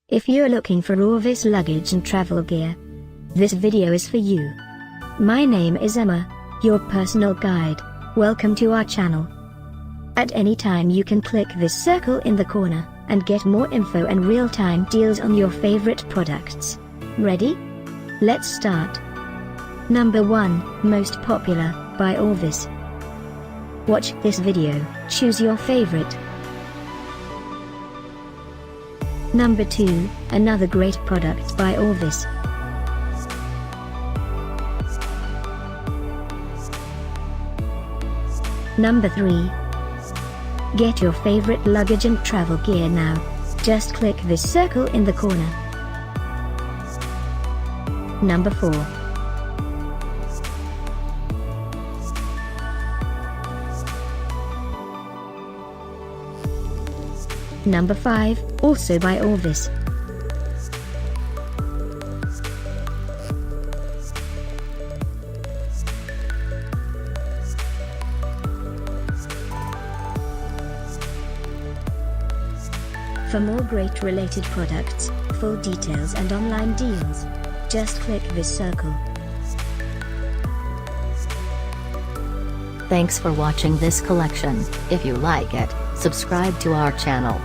If you're looking for Orvis luggage and travel gear, this video is for you. My name is Emma, your personal guide. Welcome to our channel. At any time you can click this circle in the corner, and get more info and real-time deals on your favorite products. Ready? Let's start. Number 1, Most Popular, by Orvis. Watch this video, choose your favorite. Number 2, another great product by Orvis. Number 3. Get your favorite luggage and travel gear now. Just click this circle in the corner. Number 4. Number 5, also by Orvis. For more great related products, full details and online deals, just click this circle. Thanks for watching this collection. If you like it, subscribe to our channel.